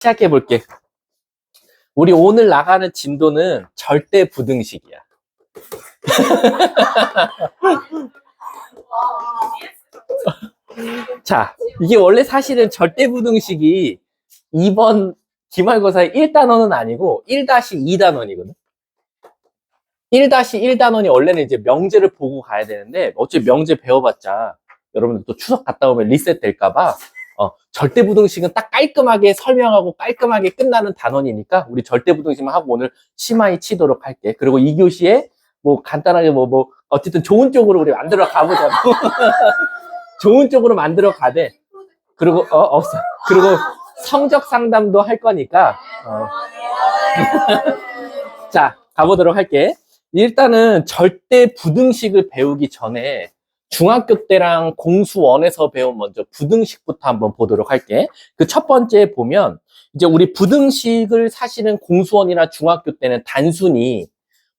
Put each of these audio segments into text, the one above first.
시작해 볼게. 우리 오늘 나가는 진도는 절대 부등식이야. 자, 이게 원래 사실은 절대 부등식이 2번 기말고사의 1단원은 아니고 1-2단원이거든. 1-1단원이 원래는 이제 명제를 보고 가야 되는데 어차피 명제 배워봤자 여러분들 또 추석 갔다 오면 리셋 될까봐 절대부등식은 딱 깔끔하게 설명하고 깔끔하게 끝나는 단원이니까 우리 절대부등식만 하고 오늘 심하게 치도록 할게. 그리고 2교시에 뭐 간단하게 어쨌든 좋은 쪽으로 우리 만들어 가보자고. 좋은 쪽으로 만들어 가되. 그리고 없어. 그리고 성적 상담도 할 거니까 자, 가보도록 할게. 일단은 절대 부등식을 배우기 전에 중학교 때랑 공수원에서 배운 먼저 부등식부터 한번 보도록 할게. 그 첫 번째 보면 이제 우리 부등식을 사실은 공수원이나 중학교 때는 단순히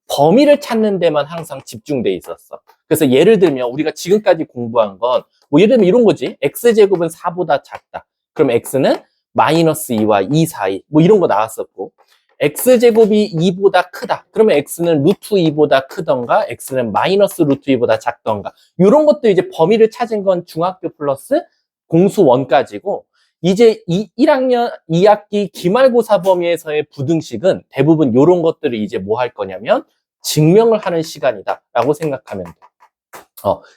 범위를 찾는 데만 항상 집중돼 있었어. 그래서 예를 들면 우리가 지금까지 공부한 건 뭐 예를 들면 이런 거지. x제곱은 4보다 작다. 그럼 x는 마이너스 2와 2 사이 뭐 이런 거 나왔었고, x제곱이 2보다 크다. 그러면 x는 루트 2보다 크던가 x는 마이너스 루트 2보다 작던가 이런 것도 이제 범위를 찾은 건 중학교 플러스 공수 1까지고, 이제 1학년 2학기 기말고사 범위에서의 부등식은 대부분 이런 것들을 이제 뭐 할 거냐면 증명을 하는 시간이다 라고 생각하면 돼.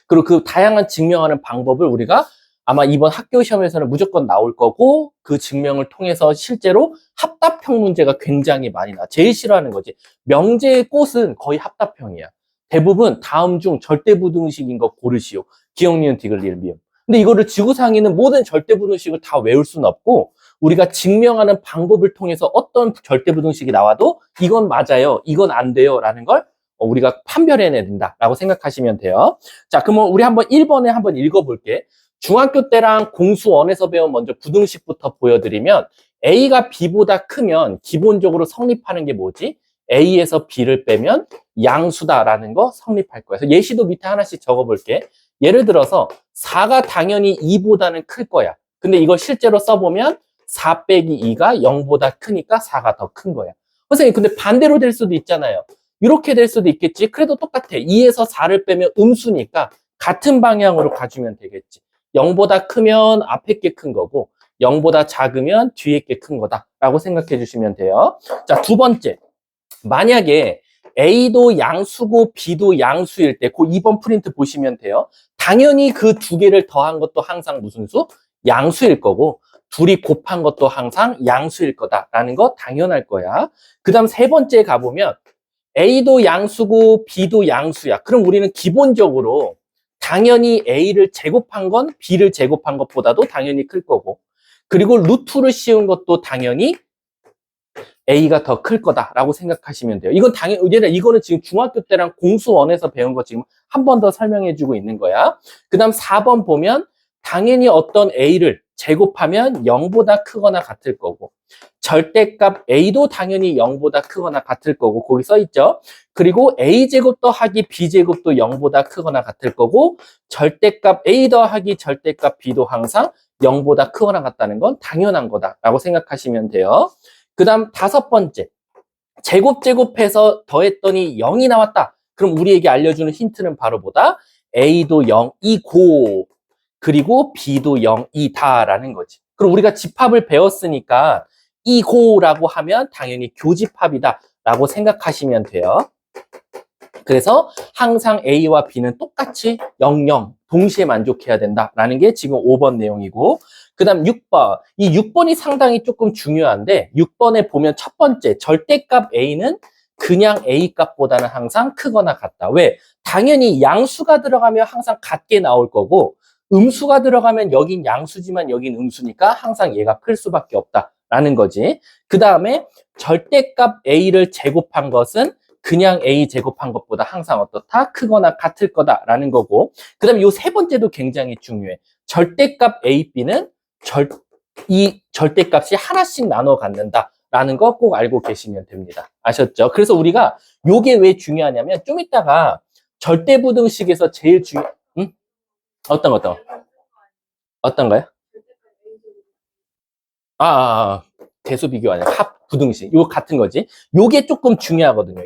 그리고 그 다양한 증명하는 방법을 우리가 아마 이번 학교 시험에서는 무조건 나올 거고, 그 증명을 통해서 실제로 합답형 문제가 굉장히 많이 나. 제일 싫어하는 거지. 명제의 꽃은 거의 합답형이야. 대부분 다음 중 절대부등식인 거 고르시오. 기억, 니은, 디귿, 리을, 미음. 근데 이거를 지구상에 있는 모든 절대부등식을 다 외울 수는 없고, 우리가 증명하는 방법을 통해서 어떤 절대부등식이 나와도 이건 맞아요, 이건 안 돼요 라는 걸 우리가 판별해내야 된다라고 생각하시면 돼요. 자, 그러면 우리 한번 1번에 한번 읽어볼게. 중학교 때랑 공수원에서 배운 먼저 부등식부터 보여드리면, A가 B보다 크면 기본적으로 성립하는 게 뭐지? A에서 B를 빼면 양수다라는 거 성립할 거야. 그래서 예시도 밑에 하나씩 적어볼게. 예를 들어서 4가 당연히 2보다는 클 거야. 근데 이거 실제로 써보면 4 빼기 2가 0보다 크니까 4가 더 큰 거야. 선생님, 근데 반대로 될 수도 있잖아요. 이렇게 될 수도 있겠지. 그래도 똑같아. 2에서 4를 빼면 음수니까 같은 방향으로 가주면 되겠지. 0보다 크면 앞에 게 큰 거고 0보다 작으면 뒤에 게 큰 거다라고 생각해 주시면 돼요. 자, 두 번째. 만약에 A도 양수고 B도 양수일 때 그 2번 프린트 보시면 돼요. 당연히 그 두 개를 더한 것도 항상 무슨 수? 양수일 거고, 둘이 곱한 것도 항상 양수일 거다라는 거 당연할 거야. 그 다음 세 번째 가보면 A도 양수고 B도 양수야. 그럼 우리는 기본적으로 당연히 A를 제곱한 건 B를 제곱한 것보다도 당연히 클 거고, 그리고 루트를 씌운 것도 당연히 A가 더 클 거다라고 생각하시면 돼요. 이건 이거는 지금 중학교 때랑 공수원에서 배운 거 지금 한 번 더 설명해 주고 있는 거야. 그 다음 4번 보면 당연히 어떤 A를 제곱하면 0보다 크거나 같을 거고, 절대값 A도 당연히 0보다 크거나 같을 거고, 거기 써 있죠. 그리고 A제곱 더하기 B제곱도 0보다 크거나 같을 거고, 절대값 A 더하기 절대값 B도 항상 0보다 크거나 같다는 건 당연한 거다라고 생각하시면 돼요. 그 다음 다섯 번째. 제곱해서 더했더니 0이 나왔다. 그럼 우리에게 알려주는 힌트는 바로 뭐다? A도 0이고 그리고 B도 0이다라는 거지. 그럼 우리가 집합을 배웠으니까 이고라고 하면 당연히 교집합이다라고 생각하시면 돼요. 그래서 항상 A와 B는 똑같이 0, 0 동시에 만족해야 된다라는 게 지금 5번 내용이고, 그 다음 6번. 이 6번이 상당히 조금 중요한데, 6번에 보면 첫 번째 절대값 A는 그냥 A 값보다는 항상 크거나 같다. 왜? 당연히 양수가 들어가면 항상 같게 나올 거고, 음수가 들어가면 여긴 양수지만 여긴 음수니까 항상 얘가 클 수밖에 없다라는 거지. 그 다음에 절대값 A를 제곱한 것은 그냥 A 제곱한 것보다 항상 어떻다? 크거나 같을 거다라는 거고, 그 다음에 이 세 번째도 굉장히 중요해. 절대값 A, B는 이 절대값이 하나씩 나눠 갖는다라는 거 꼭 알고 계시면 됩니다. 아셨죠? 그래서 우리가 요게 왜 중요하냐면 좀 이따가 절대부등식에서 제일 응? 어떤 거요? 아, 대소 비교 아니야. 합 부등식. 요거 같은 거지. 요게 조금 중요하거든요.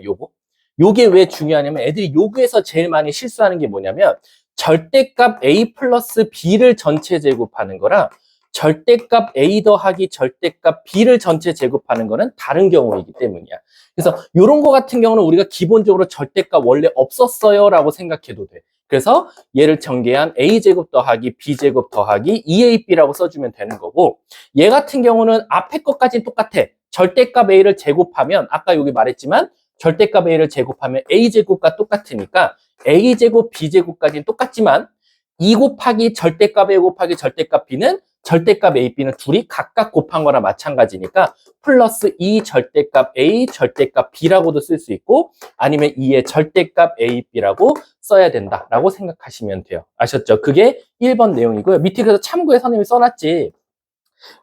요게 왜 중요하냐면 애들이 요거에서 제일 많이 실수하는 게 뭐냐면 절대값 A 플러스 B를 전체 제곱하는 거랑 절대값 A 더하기 절대값 B를 전체 제곱하는 거는 다른 경우이기 때문이야. 그래서 요런 거 같은 경우는 우리가 기본적으로 절대값 원래 없었어요 라고 생각해도 돼. 그래서 얘를 전개한 A제곱 더하기 B제곱 더하기 2AB라고 써주면 되는 거고, 얘 같은 경우는 앞에 것까지는 똑같아. 절대값 A를 제곱하면 아까 여기 말했지만 절대값 A를 제곱하면 A제곱과 똑같으니까 A제곱 B제곱까지는 똑같지만 2 곱하기 절대값 A 곱하기 절대값 B는 절대값 A, B는 둘이 각각 곱한 거나 마찬가지니까 플러스 2 절대값 A, 절대값 B라고도 쓸 수 있고 아니면 2의 절대값 A, B라고 써야 된다라고 생각하시면 돼요. 아셨죠? 그게 1번 내용이고요. 밑에 그래서 참고에 선생님이 써놨지.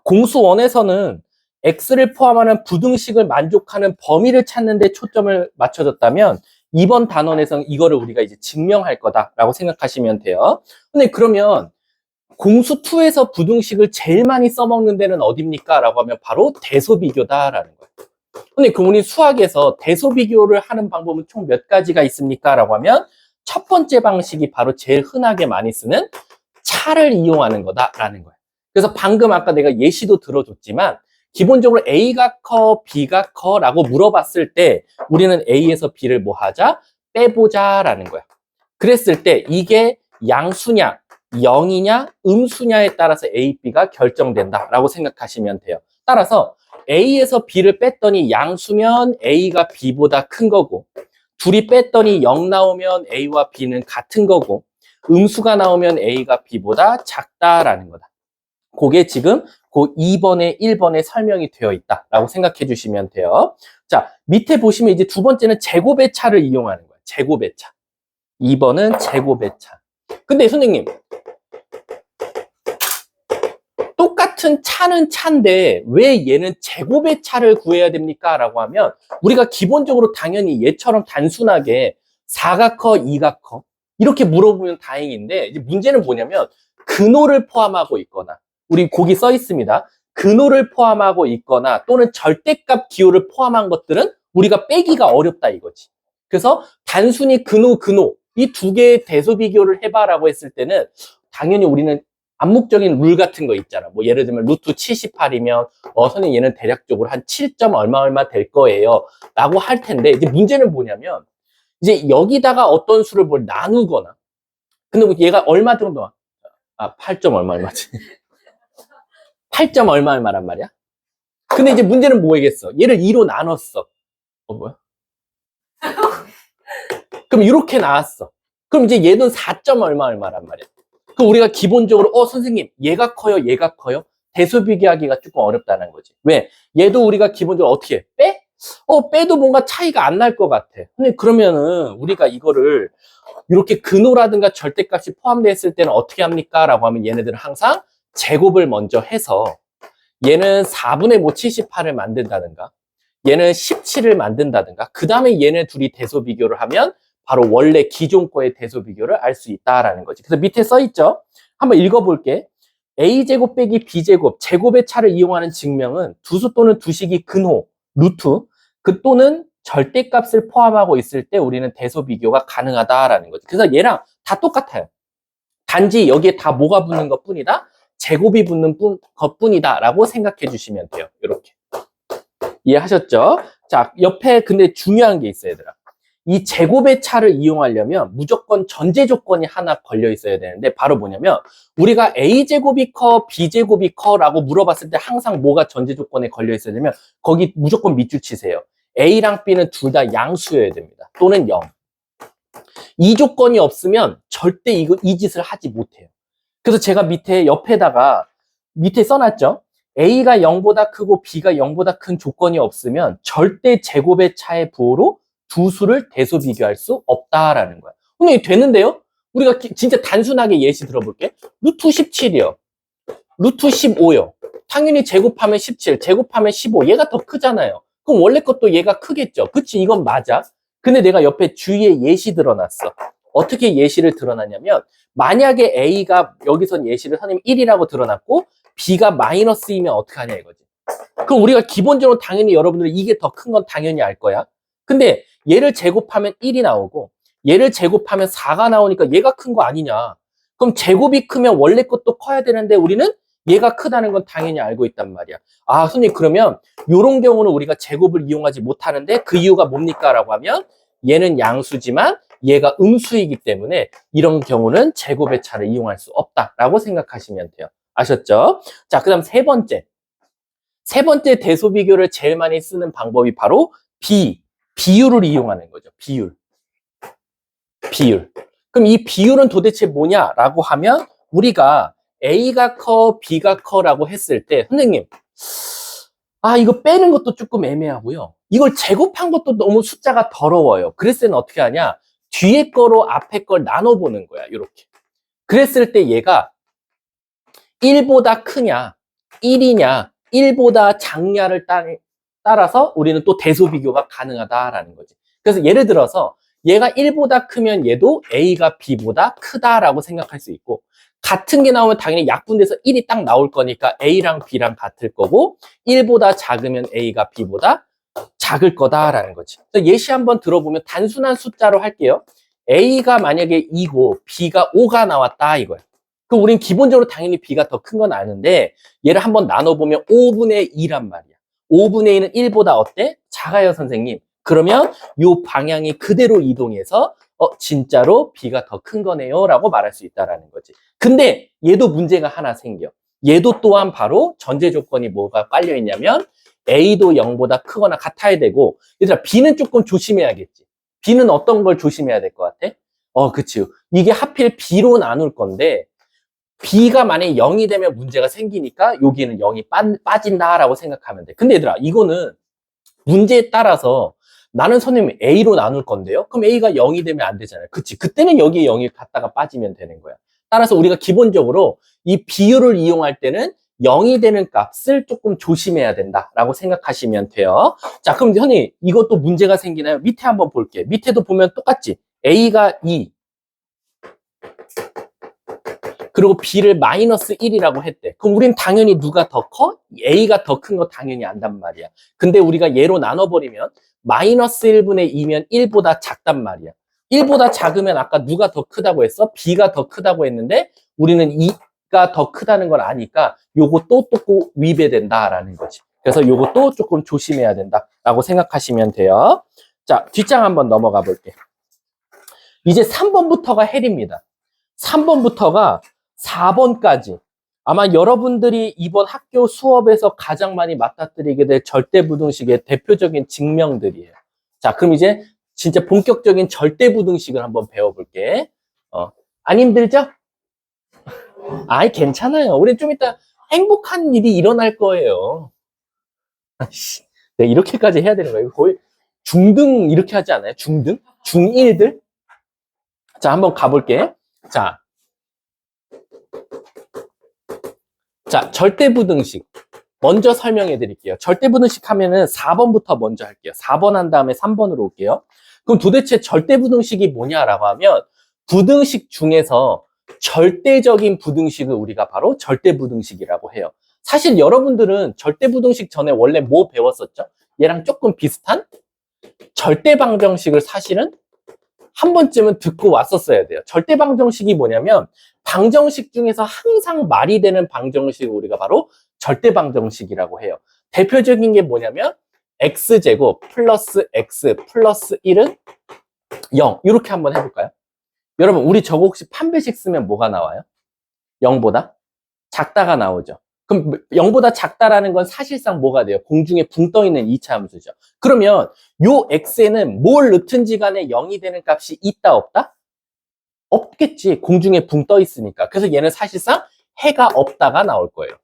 공수1에서는 X를 포함하는 부등식을 만족하는 범위를 찾는 데 초점을 맞춰줬다면 2번 단원에서는 이거를 우리가 이제 증명할 거다라고 생각하시면 돼요. 근데 그러면 공수2에서 부등식을 제일 많이 써먹는 데는 어딥니까? 라고 하면 바로 대소비교다라는 거예요. 근데 그럼 우리 수학에서 대소비교를 하는 방법은 총 몇 가지가 있습니까? 라고 하면 첫 번째 방식이 바로 제일 흔하게 많이 쓰는 차를 이용하는 거다라는 거예요. 그래서 방금 아까 내가 예시도 들어줬지만 기본적으로 A가 커, B가 커 라고 물어봤을 때 우리는 A에서 B를 뭐 하자? 빼보자라는 거야. 그랬을 때 이게 양수냐, 0이냐, 음수냐에 따라서 A, B가 결정된다라고 생각하시면 돼요. 따라서 A에서 B를 뺐더니 양수면 A가 B보다 큰 거고, 둘이 뺐더니 0 나오면 A와 B는 같은 거고, 음수가 나오면 A가 B보다 작다라는 거다. 그게 지금 그 2번에 1번에 설명이 되어 있다라고 생각해 주시면 돼요. 자, 밑에 보시면 이제 두 번째는 제곱의 차를 이용하는 거예요. 제곱의 차. 2번은 제곱의 차. 근데 선생님, 똑같은 차는 차인데 왜 얘는 제곱의 차를 구해야 됩니까? 라고 하면 우리가 기본적으로 당연히 얘처럼 단순하게 4가 커, 2가 커 이렇게 물어보면 다행인데 이제 문제는 뭐냐면 근호를 포함하고 있거나 우리 거기 써 있습니다. 근호를 포함하고 있거나 또는 절대값 기호를 포함한 것들은 우리가 빼기가 어렵다 이거지. 그래서 단순히 근호 이 두 개의 대소 비교를 해봐라고 했을 때는 당연히 우리는 암묵적인 룰 같은 거 있잖아. 뭐 예를 들면 루트 78이면 선생님 얘는 대략적으로 한 7점 얼마 될 거예요 라고 할 텐데 이제 문제는 뭐냐면 이제 여기다가 어떤 수를 뭘 나누거나 근데 얘가 얼마 정도 8점 얼마지 8점 얼마란 말이야. 근데 이제 문제는 뭐겠어. 얘를 2로 나눴어. 뭐야? 그럼 이렇게 나왔어. 그럼 이제 얘는 4점 얼마란 말이야. 그럼 우리가 기본적으로 선생님 얘가 커요 얘가 커요? 대소 비교하기가 조금 어렵다는 거지. 왜? 얘도 우리가 기본적으로 어떻게 해? 빼? 빼도 뭔가 차이가 안 날 것 같아. 근데 그러면은 우리가 이거를 이렇게 근호라든가 절대값이 포함되어 있을 때는 어떻게 합니까? 라고 하면 얘네들은 항상 제곱을 먼저 해서 얘는 4분의 뭐 78을 만든다든가 얘는 17을 만든다든가 그 다음에 얘네 둘이 대소 비교를 하면 바로 원래 기존 거의 대소 비교를 알 수 있다라는 거지. 그래서 밑에 써 있죠. 한번 읽어볼게. A제곱 빼기 B제곱, 제곱의 차를 이용하는 증명은 두수 또는 두식이 근호, 루트, 그 또는 절대값을 포함하고 있을 때 우리는 대소 비교가 가능하다라는 거지. 그래서 얘랑 다 똑같아요. 단지 여기에 다 뭐가 붙는 것 뿐이다? 제곱이 붙는 것 뿐이다 라고 생각해 주시면 돼요. 이렇게. 이해하셨죠? 자, 옆에 근데 중요한 게 있어요, 얘들아. 이 제곱의 차를 이용하려면 무조건 전제 조건이 하나 걸려 있어야 되는데 바로 뭐냐면 우리가 A제곱이 커, B제곱이 커 라고 물어봤을 때 항상 뭐가 전제 조건에 걸려 있어야 되면 거기 무조건 밑줄 치세요. A랑 B는 둘 다 양수여야 됩니다. 또는 0. 이 조건이 없으면 절대 이 짓을 하지 못해요. 그래서 제가 밑에 써놨죠. A가 0보다 크고 B가 0보다 큰 조건이 없으면 절대 제곱의 차의 부호로 두 수를 대소 비교할 수 없다라는 거야. 근데 되는데요? 우리가 진짜 단순하게 예시 들어볼게. 루트 17이요. 루트 15요. 당연히 제곱하면 17, 제곱하면 15. 얘가 더 크잖아요. 그럼 원래 것도 얘가 크겠죠. 그치? 이건 맞아. 근데 내가 옆에 주위에 예시 들어놨어. 어떻게 예시를 드러났냐면 만약에 A가 여기선 예시를 선생님 1이라고 드러났고 B가 마이너스이면 어떻게 하냐 이거지. 그럼 우리가 기본적으로 당연히 여러분들이 이게 더 큰 건 당연히 알 거야. 근데 얘를 제곱하면 1이 나오고 얘를 제곱하면 4가 나오니까 얘가 큰 거 아니냐. 그럼 제곱이 크면 원래 것도 커야 되는데 우리는 얘가 크다는 건 당연히 알고 있단 말이야. 아, 선생님 그러면 이런 경우는 우리가 제곱을 이용하지 못하는데 그 이유가 뭡니까? 라고 하면 얘는 양수지만 얘가 음수이기 때문에 이런 경우는 제곱의 차를 이용할 수 없다라고 생각하시면 돼요. 아셨죠? 자, 그 다음 세 번째. 세 번째 대소 비교를 제일 많이 쓰는 방법이 바로 비율을 이용하는 거죠. 비율. 그럼 이 비율은 도대체 뭐냐라고 하면 우리가 A가 커, B가 커라고 했을 때 선생님, 아 이거 빼는 것도 조금 애매하고요. 이걸 제곱한 것도 너무 숫자가 더러워요. 그랬을 때는 어떻게 하냐? 뒤에 거로 앞에 걸 나눠보는 거야. 이렇게. 그랬을 때 얘가 1보다 크냐, 1이냐, 1보다 작냐를 따라서 우리는 또 대소 비교가 가능하다라는 거지. 그래서 예를 들어서 얘가 1보다 크면 얘도 A가 B보다 크다라고 생각할 수 있고 같은 게 나오면 당연히 약분돼서 1이 딱 나올 거니까 A랑 B랑 같을 거고 1보다 작으면 A가 B보다 작을 거다라는 거지. 그래서 예시 한번 들어보면 단순한 숫자로 할게요. A가 만약에 2고 B가 5가 나왔다 이거야. 그럼 우린 기본적으로 당연히 B가 더 큰 건 아는데 얘를 한번 나눠보면 5분의 2란 말이야. 5분의 2는 1보다 어때? 작아요 선생님. 그러면 이 방향이 그대로 이동해서 진짜로 B가 더 큰 거네요 라고 말할 수 있다는 거지. 근데 얘도 문제가 하나 생겨. 얘도 또한 바로 전제 조건이 뭐가 깔려 있냐면 A도 0보다 크거나 같아야 되고 얘들아 B는 조금 조심해야겠지. B는 어떤 걸 조심해야 될 것 같아? 그치. 이게 하필 B로 나눌 건데 B가 만약에 0이 되면 문제가 생기니까 여기는 0이 빠진다라고 생각하면 돼. 근데 얘들아 이거는 문제에 따라서 나는 선생님 A로 나눌 건데요. 그럼 A가 0이 되면 안 되잖아요. 그치? 그때는 여기에 0이 갔다가 빠지면 되는 거야. 따라서 우리가 기본적으로 이 비율을 이용할 때는 0이 되는 값을 조금 조심해야 된다라고 생각하시면 돼요. 자, 그럼 선생님 이것도 문제가 생기나요? 밑에 한번 볼게. 밑에도 보면 똑같지? A가 2 그리고 B를 마이너스 1이라고 했대. 그럼 우린 당연히 누가 더 커? A가 더 큰 거 당연히 안단 말이야. 근데 우리가 얘로 나눠버리면 마이너스 1분의 2면 1보다 작단 말이야. 1보다 작으면 아까 누가 더 크다고 했어? B가 더 크다고 했는데 우리는 2가 더 크다는 걸 아니까 요것도 또 위배된다라는 거지. 그래서 요것도 조금 조심해야 된다라고 생각하시면 돼요. 자, 뒷장 한번 넘어가 볼게. 이제 3번부터가 헬입니다. 3번부터가 4번까지 아마 여러분들이 이번 학교 수업에서 가장 많이 맞닥뜨리게 될 절대부등식의 대표적인 증명들이에요. 자, 그럼 이제 진짜 본격적인 절대부등식을 한번 배워볼게. 안 힘들죠? 아이, 괜찮아요. 우리 좀 이따 행복한 일이 일어날 거예요. 네, 이렇게까지 해야 되는 거예요. 거의 중등 이렇게 하지 않아요? 중등? 중1들? 자, 한번 가볼게. 자, 절대부등식. 먼저 설명해 드릴게요. 절대부등식 하면은 4번부터 먼저 할게요. 4번 한 다음에 3번으로 올게요. 그럼 도대체 절대부등식이 뭐냐라고 하면 부등식 중에서 절대적인 부등식을 우리가 바로 절대부등식이라고 해요. 사실 여러분들은 절대부등식 전에 원래 뭐 배웠었죠? 얘랑 조금 비슷한 절대방정식을 사실은 한 번쯤은 듣고 왔었어야 돼요. 절대방정식이 뭐냐면 방정식 중에서 항상 말이 되는 방정식을 우리가 바로 절대방정식이라고 해요. 대표적인 게 뭐냐면 x제곱 플러스 x 플러스 1은 0 이렇게 한번 해볼까요? 여러분 우리 저거 혹시 판별식 쓰면 뭐가 나와요? 0보다 작다가 나오죠. 그럼 0보다 작다라는 건 사실상 뭐가 돼요? 공중에 붕 떠 있는 2차 함수죠. 그러면 요 x에는 뭘 넣든지 간에 0이 되는 값이 있다 없다? 없겠지. 공중에 붕 떠 있으니까. 그래서 얘는 사실상 해가 없다가 나올 거예요.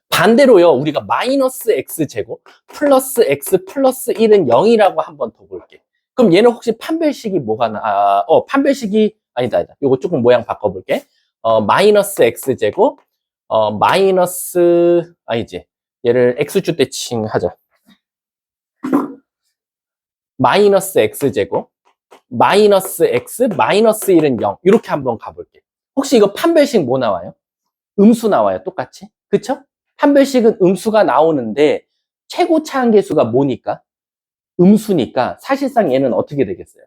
반대로요. 우리가 마이너스 x제곱 플러스 x 플러스 1은 0이라고 한번 더 볼게. 그럼 얘는 혹시 판별식이 뭐가 판별식이 아니다. 요거 조금 모양 바꿔볼게. 마이너스 x제곱 마이너스 아니지. 얘를 x주 대칭 하자. 마이너스 x제곱 마이너스 x 마이너스 1은 0 이렇게 한번 가볼게. 혹시 이거 판별식 뭐 나와요? 음수 나와요. 똑같이. 그쵸? 판별식은 음수가 나오는데 최고 차항계수가 뭐니까? 음수니까 사실상 얘는 어떻게 되겠어요?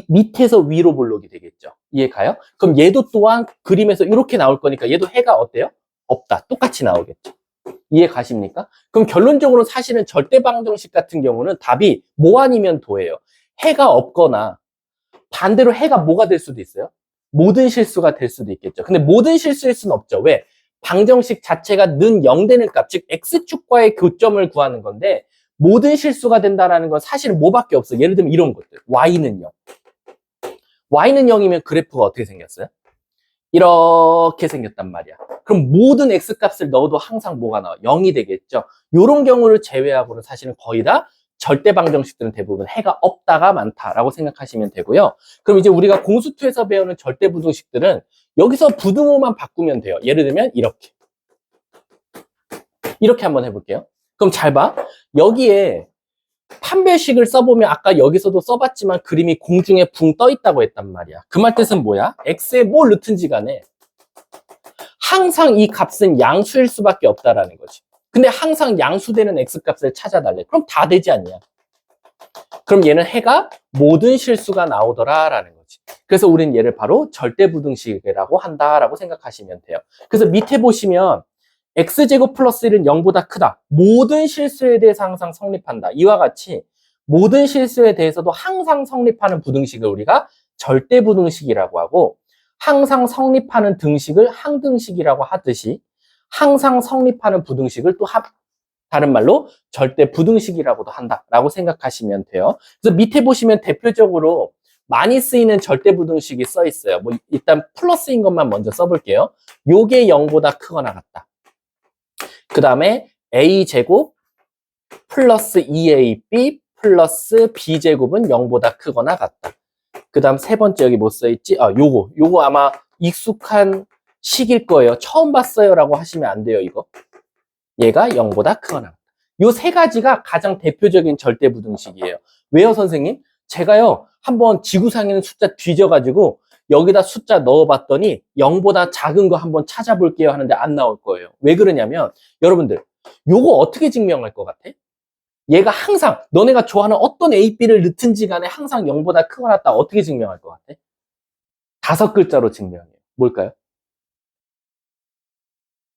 밑에서 위로 볼록이 되겠죠. 이해 가요? 그럼 얘도 또한 그림에서 이렇게 나올 거니까 얘도 해가 어때요? 없다. 똑같이 나오겠죠. 이해 가십니까? 그럼 결론적으로 사실은 절대방정식 같은 경우는 답이 뭐 아니면 도예요. 해가 없거나 반대로 해가 뭐가 될 수도 있어요? 모든 실수가 될 수도 있겠죠. 근데 모든 실수일 수는 없죠. 왜? 방정식 자체가 는 0 되는 값, 즉 x축과의 교점을 구하는 건데 모든 실수가 된다는 건 사실은 뭐밖에 없어. 예를 들면 이런 것들. y는 0. y는 0이면 그래프가 어떻게 생겼어요? 이렇게 생겼단 말이야. 그럼 모든 x값을 넣어도 항상 뭐가 나와? 0이 되겠죠. 이런 경우를 제외하고는 사실은 거의 다 절대 방정식들은 대부분 해가 없다가 많다라고 생각하시면 되고요. 그럼 이제 우리가 공수2에서 배우는 절대 부등식들은 여기서 부등호만 바꾸면 돼요. 예를 들면 이렇게 한번 해볼게요. 그럼 잘 봐. 여기에 판별식을 써보면 아까 여기서도 써봤지만 그림이 공중에 붕 떠 있다고 했단 말이야. 그 말 뜻은 뭐야? x에 뭘 넣든지 간에 항상 이 값은 양수일 수밖에 없다라는 거지. 근데 항상 양수되는 x값을 찾아달래. 그럼 다 되지 않냐? 그럼 얘는 해가 모든 실수가 나오더라라는 거지. 그래서 우리는 얘를 바로 절대부등식이라고 한다라고 생각하시면 돼요. 그래서 밑에 보시면 x제곱 플러스 1은 0보다 크다. 모든 실수에 대해서 항상 성립한다. 이와 같이 모든 실수에 대해서도 항상 성립하는 부등식을 우리가 절대부등식이라고 하고 항상 성립하는 등식을 항등식이라고 하듯이 항상 성립하는 부등식을 또 다른 말로 절대부등식이라고도 한다라고 생각하시면 돼요. 그래서 밑에 보시면 대표적으로 많이 쓰이는 절대부등식이 써 있어요. 뭐 일단 플러스인 것만 먼저 써볼게요. 요게 0보다 크거나 같다. 그 다음에 a제곱 플러스 2ab 플러스 b제곱은 0보다 크거나 같다. 그 다음 세 번째 여기 뭐 써있지? 요거 아마 익숙한 식일 거예요. 처음 봤어요 라고 하시면 안 돼요, 이거. 얘가 0보다 크거나 같다. 요 세 가지가 가장 대표적인 절대부등식이에요. 왜요, 선생님? 제가요, 한번 지구상에 있는 숫자 뒤져가지고 여기다 숫자 넣어봤더니 0보다 작은 거 한번 찾아볼게요 하는데 안 나올 거예요. 왜 그러냐면 여러분들 요거 어떻게 증명할 것 같아? 얘가 항상 너네가 좋아하는 어떤 A, B를 넣든지 간에 항상 0보다 크거나 같다. 어떻게 증명할 것 같아? 5글자로 증명해요. 뭘까요?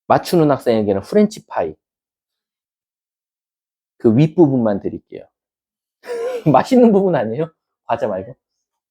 맞추는 학생에게는 프렌치파이. 그 윗부분만 드릴게요. 맛있는 부분 아니에요? 과자 말고.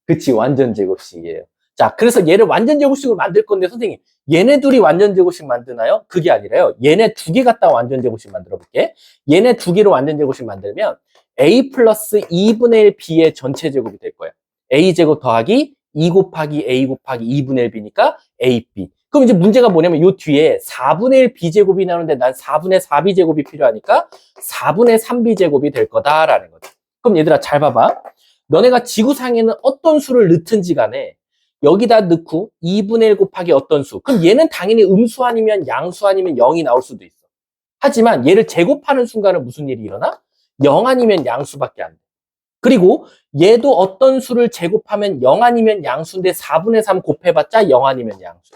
그치, 완전 제곱식이에요. 자, 그래서 얘를 완전 제곱식으로 만들 건데 선생님, 얘네 둘이 완전 제곱식 만드나요? 그게 아니라요. 얘네 두 개 갖다가 완전 제곱식 만들어 볼게. 얘네 두 개로 완전 제곱식 만들면 a 플러스 2분의 1 b의 전체 제곱이 될 거예요. a 제곱 더하기 2 곱하기 a 곱하기 2분의 1 b니까 ab. 그럼 이제 문제가 뭐냐면 요 뒤에 4분의 1 b제곱이 나오는데 난 4분의 4b 제곱이 필요하니까 4분의 3b 제곱이 될 거다라는 거죠. 그럼 얘들아 잘 봐봐. 너네가 지구상에는 어떤 수를 넣든지 간에 여기다 넣고 2분의 1 곱하기 어떤 수. 그럼 얘는 당연히 음수 아니면 양수 아니면 0이 나올 수도 있어. 하지만 얘를 제곱하는 순간은 무슨 일이 일어나? 0 아니면 양수밖에 안 돼. 그리고 얘도 어떤 수를 제곱하면 0 아니면 양수인데 4분의 3 곱해봤자 0 아니면 양수.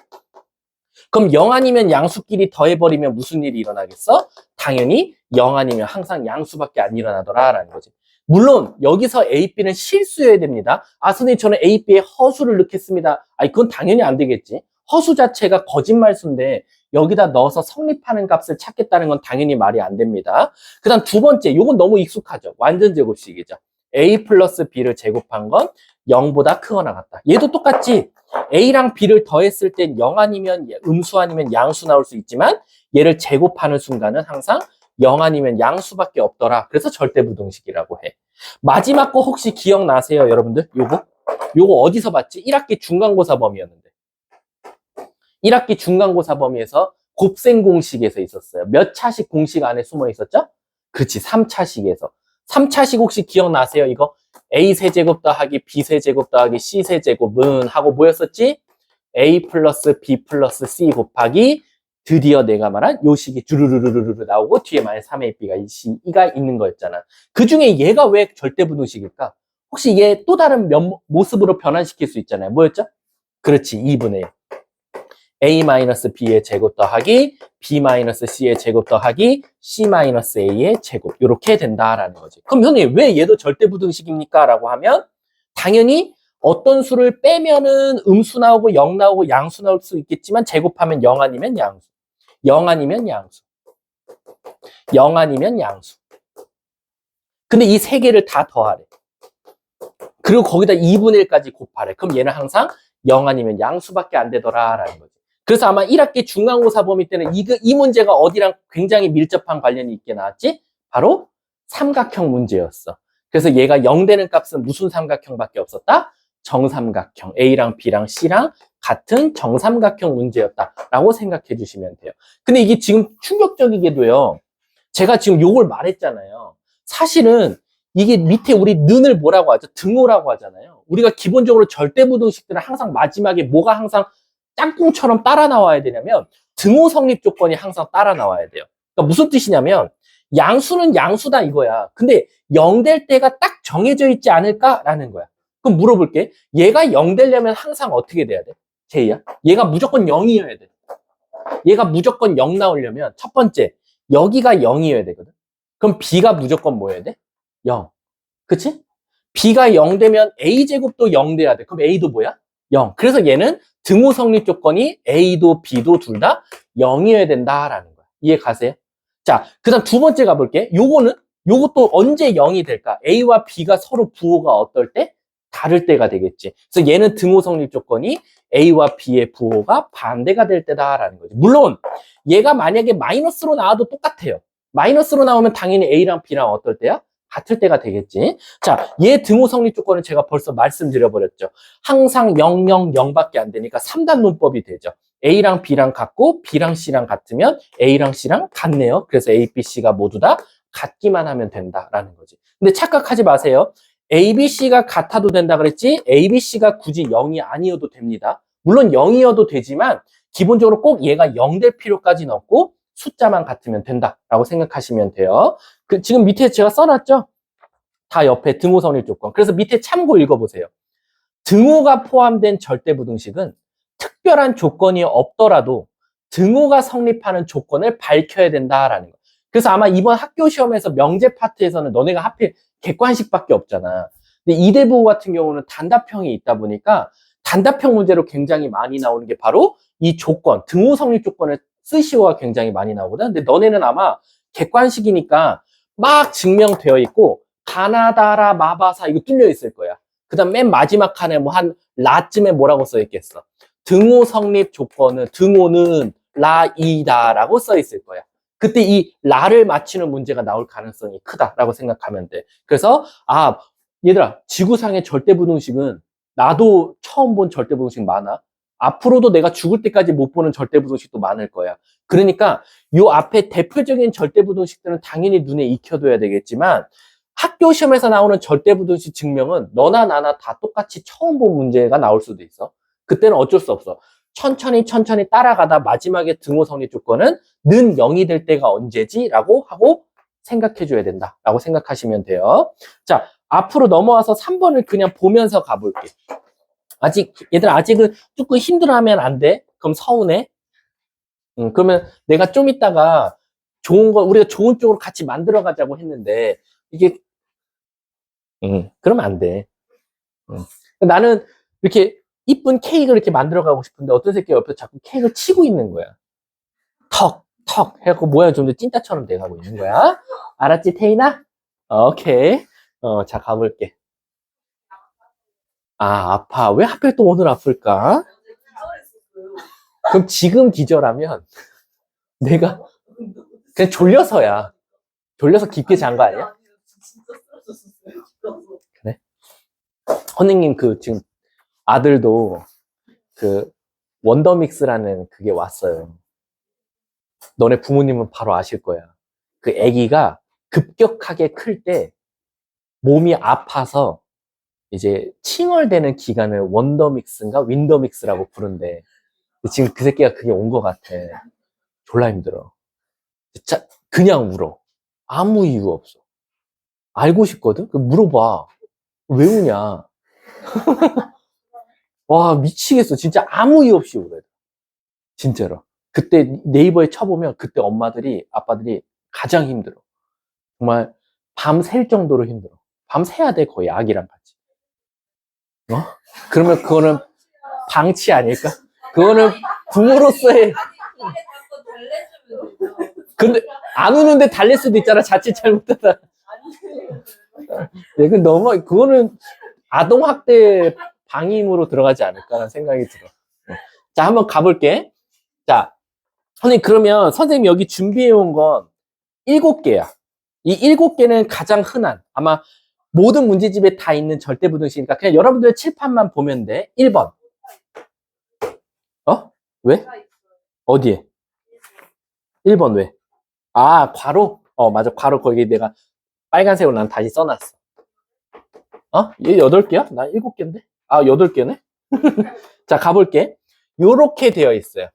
그럼 0 아니면 양수끼리 더해버리면 무슨 일이 일어나겠어? 당연히 0 아니면 항상 양수밖에 안 일어나더라라는 거지. 물론 여기서 A, B는 실수여야 됩니다. 선생님 저는 A, B에 허수를 넣겠습니다. 그건 당연히 안 되겠지. 허수 자체가 거짓말수인데 여기다 넣어서 성립하는 값을 찾겠다는 건 당연히 말이 안 됩니다. 그 다음 두 번째, 이건 너무 익숙하죠. 완전 제곱식이죠. A 플러스 B를 제곱한 건 0보다 크거나 같다. 얘도 똑같지. A랑 B를 더했을 땐 0 아니면 음수 아니면 양수 나올 수 있지만 얘를 제곱하는 순간은 항상 0 아니면 양수밖에 없더라. 그래서 절대부등식이라고 해. 마지막 거 혹시 기억나세요, 여러분들? 요거 어디서 봤지? 1학기 중간고사 범위였는데. 1학기 중간고사 범위에서 곱셈 공식에서 있었어요. 몇 차식 공식 안에 숨어 있었죠? 그렇지, 3차식에서. 3차식 혹시 기억나세요, 이거? A 세제곱 더하기 B 세제곱 더하기 C 세제곱은 하고 뭐였었지? A 플러스 B 플러스 C 곱하기 드디어 내가 말한 요 식이 주르르르르르 나오고 뒤에 만약 3A, B가 이가 있는 거였잖아. 그 중에 얘가 왜 절대부등식일까? 혹시 얘 또 다른 모습으로 변환시킬 수 있잖아요. 뭐였죠? 그렇지, 2분의 1. a-b의 제곱 더하기 b-c의 제곱 더하기 c-a의 제곱 이렇게 된다라는 거지. 그럼 형님 왜 얘도 절대부등식입니까? 라고 하면 당연히 어떤 수를 빼면은 음수 나오고 0 나오고 양수 나올 수 있겠지만 제곱하면 0 아니면 양수. 0 아니면 양수. 0 아니면 양수. 근데 이 세 개를 다 더하래. 그리고 거기다 2분의 1까지 곱하래. 그럼 얘는 항상 0 아니면 양수밖에 안 되더라라는 거지. 그래서 아마 1학기 중간고사 범위 때는 이 문제가 어디랑 굉장히 밀접한 관련이 있게 나왔지? 바로 삼각형 문제였어. 그래서 얘가 0 되는 값은 무슨 삼각형밖에 없었다? 정삼각형. A랑 B랑 C랑 같은 정삼각형 문제였다라고 생각해 주시면 돼요. 근데 이게 지금 충격적이게도요. 제가 지금 요걸 말했잖아요. 사실은 이게 밑에 우리 는을 뭐라고 하죠? 등호라고 하잖아요. 우리가 기본적으로 절대부등식들은 항상 마지막에 뭐가 항상 짝꿍처럼 따라 나와야 되냐면 등호 성립 조건이 항상 따라 나와야 돼요. 그러니까 무슨 뜻이냐면 양수는 양수다 이거야. 근데 0 될 때가 딱 정해져 있지 않을까라는 거야. 그럼 물어볼게. 얘가 0 되려면 항상 어떻게 돼야 돼? 제이야? 얘가 무조건 0이어야 돼. 얘가 무조건 0 나오려면 첫 번째 여기가 0이어야 되거든. 그럼 B가 무조건 뭐여야 돼? 0. 그치? B가 0 되면 A제곱도 0 돼야 돼. 그럼 A도 뭐야? 0. 그래서 얘는 등호 성립 조건이 A도 B도 둘 다 0이어야 된다라는 거야. 이해 가세요? 자, 그 다음 두 번째 가볼게. 요것도 언제 0이 될까? A와 B가 서로 부호가 어떨 때? 다를 때가 되겠지. 그래서 얘는 등호 성립 조건이 A와 B의 부호가 반대가 될 때다라는 거지. 물론 얘가 만약에 마이너스로 나와도 똑같아요. 마이너스로 나오면 당연히 A랑 B랑 어떨 때야? 같을 때가 되겠지. 자, 얘 등호 성립 조건은 제가 벌써 말씀드려버렸죠. 항상 0, 0, 0밖에 안 되니까 3단 문법이 되죠. A랑 B랑 같고 B랑 C랑 같으면 A랑 C랑 같네요. 그래서 A, B, C가 모두 다 같기만 하면 된다라는 거지. 근데 착각하지 마세요. A, B, C가 같아도 된다 그랬지 A, B, C가 굳이 0이 아니어도 됩니다. 물론 0이어도 되지만 기본적으로 꼭 얘가 0 될 필요까지는 없고 숫자만 같으면 된다라고 생각하시면 돼요. 지금 밑에 제가 써놨죠? 다 옆에 등호 성립 조건. 그래서 밑에 참고 읽어보세요. 등호가 포함된 절대부등식은 특별한 조건이 없더라도 등호가 성립하는 조건을 밝혀야 된다라는 거. 그래서 아마 이번 학교 시험에서 명제 파트에서는 너네가 하필 객관식밖에 없잖아. 근데 이대부호 같은 경우는 단답형이 있다 보니까 단답형 문제로 굉장히 많이 나오는 게 바로 이 조건, 등호 성립 조건을 쓰시오가 굉장히 많이 나오거든. 근데 너네는 아마 객관식이니까 막 증명되어 있고 가나다라 마바사 이거 뚫려 있을 거야. 그 다음 맨 마지막 칸에 뭐 한 라쯤에 뭐라고 써 있겠어. 등호 성립 조건은 등호는 라이다라고 써 있을 거야. 그때 이 라를 맞추는 문제가 나올 가능성이 크다라고 생각하면 돼. 그래서 얘들아 지구상의 절대부등식은 나도 처음 본 절대부등식 많아. 앞으로도 내가 죽을 때까지 못 보는 절대부등식도 많을 거야. 그러니까 요 앞에 대표적인 절대부등식들은 당연히 눈에 익혀둬야 되겠지만 학교 시험에서 나오는 절대부등식 증명은 너나 나나 다 똑같이 처음 본 문제가 나올 수도 있어. 그때는 어쩔 수 없어. 천천히 따라가다 마지막에 등호 성립 조건은 는 0이 될 때가 언제지? 라고 하고 생각해 줘야 된다 라고 생각하시면 돼요. 자, 앞으로 넘어와서 3번을 그냥 보면서 가볼게. 얘들아 아직은 조금 힘들어하면 안 돼. 그럼 서운해. 그러면 내가 좀 이따가 우리가 좋은 쪽으로 같이 만들어 가자고 했는데 이게 그러면 안 돼. 나는 이렇게 이쁜 케이크를 이렇게 만들어 가고 싶은데 어떤 새끼가 옆에서 자꾸 케이크를 치고 있는 거야. 턱 해갖고 모양이 좀 더 찐따처럼 돼가고 있는 거야. 알았지, 태인아? 오케이. 자, 가볼게. 아파. 왜 하필 또 오늘 아플까? 그럼 지금 기절하면 내가 그냥 졸려서야. 졸려서 깊게 잔 거 아니야? 그래? 선생님 지금 아들도 원더믹스라는 그게 왔어요. 너네 부모님은 바로 아실 거야. 그 아기가 급격하게 클 때 몸이 아파서 이제 칭얼대는 기간을 원더믹스인가 윈더믹스라고 부른대. 지금 그 새끼가 그게 온 것 같아. 졸라 힘들어. 진짜 그냥 울어. 아무 이유 없어. 알고 싶거든? 물어봐. 왜 우냐? 와, 미치겠어. 진짜 아무 이유 없이 울어요. 진짜로. 그때 네이버에 쳐보면 그때 엄마들이, 아빠들이 가장 힘들어. 정말 밤 샐 정도로 힘들어. 밤 새야 돼, 거의 아기랑 같이. 어? 그러면 그거는 방치 아닐까? 그거는 부모로서의. 근데 안 우는데 달랠 수도 있잖아. 자칫 잘못하다. 네, 그 너무 그거는 아동학대 방임으로 들어가지 않을까라는 생각이 들어. 자, 한번 가볼게. 자, 선생님 그러면 선생님 여기 준비해 온 건 7개야. 이 7개는 가장 흔한, 아마 모든 문제집에 다 있는 절대부등식이니까 그냥 여러분들 칠판만 보면 돼. 1번. 어? 왜? 어디에? 1번 왜? 아, 괄호? 맞아. 괄호 거기 내가 빨간색으로 난 다시 써놨어. 얘 8개야? 나 7개인데? 아, 8개네? 자, 가볼게. 요렇게 되어 있어요.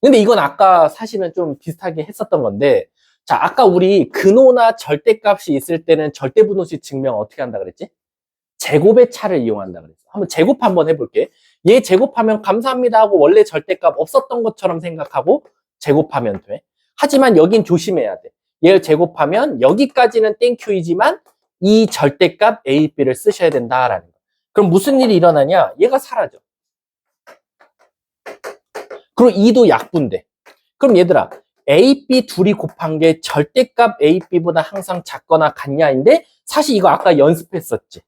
근데 이건 아까 사실은 좀 비슷하게 했었던 건데, 자, 아까 우리 근호나 절대값이 있을 때는 절대분호식 증명 어떻게 한다 그랬지? 제곱의 차를 이용한다 그랬어. 한번 제곱 한번 해볼게. 얘 제곱하면 감사합니다 하고 원래 절대값 없었던 것처럼 생각하고 제곱하면 돼. 하지만 여긴 조심해야 돼. 얘를 제곱하면 여기까지는 땡큐이지만 이 절대값 A, B를 쓰셔야 된다라는 거. 그럼 무슨 일이 일어나냐? 얘가 사라져. 그리고 2도 약분돼. 그럼 얘들아, A, B 둘이 곱한 게 절대값 A, B보다 항상 작거나 같냐인데 사실 이거 아까 연습했었지.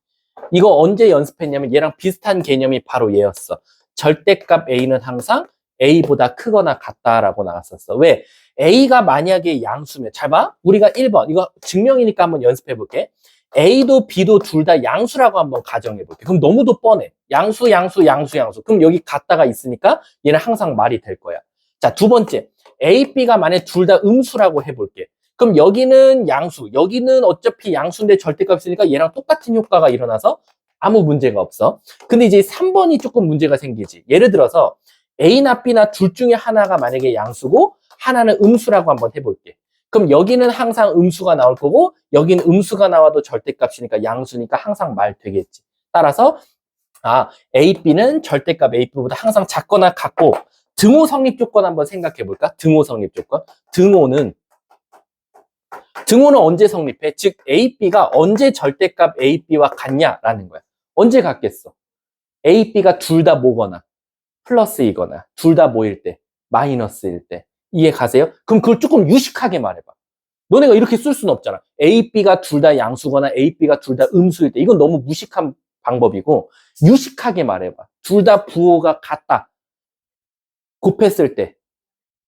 이거 언제 연습했냐면 얘랑 비슷한 개념이 바로 얘였어. 절대값 A는 항상 A보다 크거나 같다라고 나왔었어. 왜? A가 만약에 양수면, 잘 봐. 우리가 1번, 이거 증명이니까 한번 연습해 볼게. A도 B도 둘 다 양수라고 한번 가정해 볼게. 그럼 너무도 뻔해. 양수, 양수, 양수, 양수. 그럼 여기 같다가 있으니까 얘는 항상 말이 될 거야. 자, 두 번째. A, B가 만약에 둘 다 음수라고 해볼게. 그럼 여기는 양수, 여기는 어차피 양수인데 절대값 있으니까 얘랑 똑같은 효과가 일어나서 아무 문제가 없어. 근데 이제 3번이 조금 문제가 생기지. 예를 들어서 A나 B나 둘 중에 하나가 만약에 양수고 하나는 음수라고 한번 해볼게. 그럼 여기는 항상 음수가 나올 거고 여기는 음수가 나와도 절대값이니까 양수니까 항상 말 되겠지. 따라서 A, B는 절대값 A, B보다 항상 작거나 같고 등호 성립 조건 한번 생각해 볼까? 등호 성립 조건. 등호는 언제 성립해? 즉 A, B가 언제 절대값 A, B와 같냐라는 거야. 언제 같겠어? A, B가 둘 다 뭐거나 플러스이거나 둘 다 뭐일 때 마이너스일 때. 이해 가세요? 그럼 그걸 조금 유식하게 말해봐. 너네가 이렇게 쓸 수는 없잖아. A, B가 둘 다 양수거나 A, B가 둘 다 음수일 때. 이건 너무 무식한 방법이고 유식하게 말해봐. 둘 다 부호가 같다. 곱했을 때.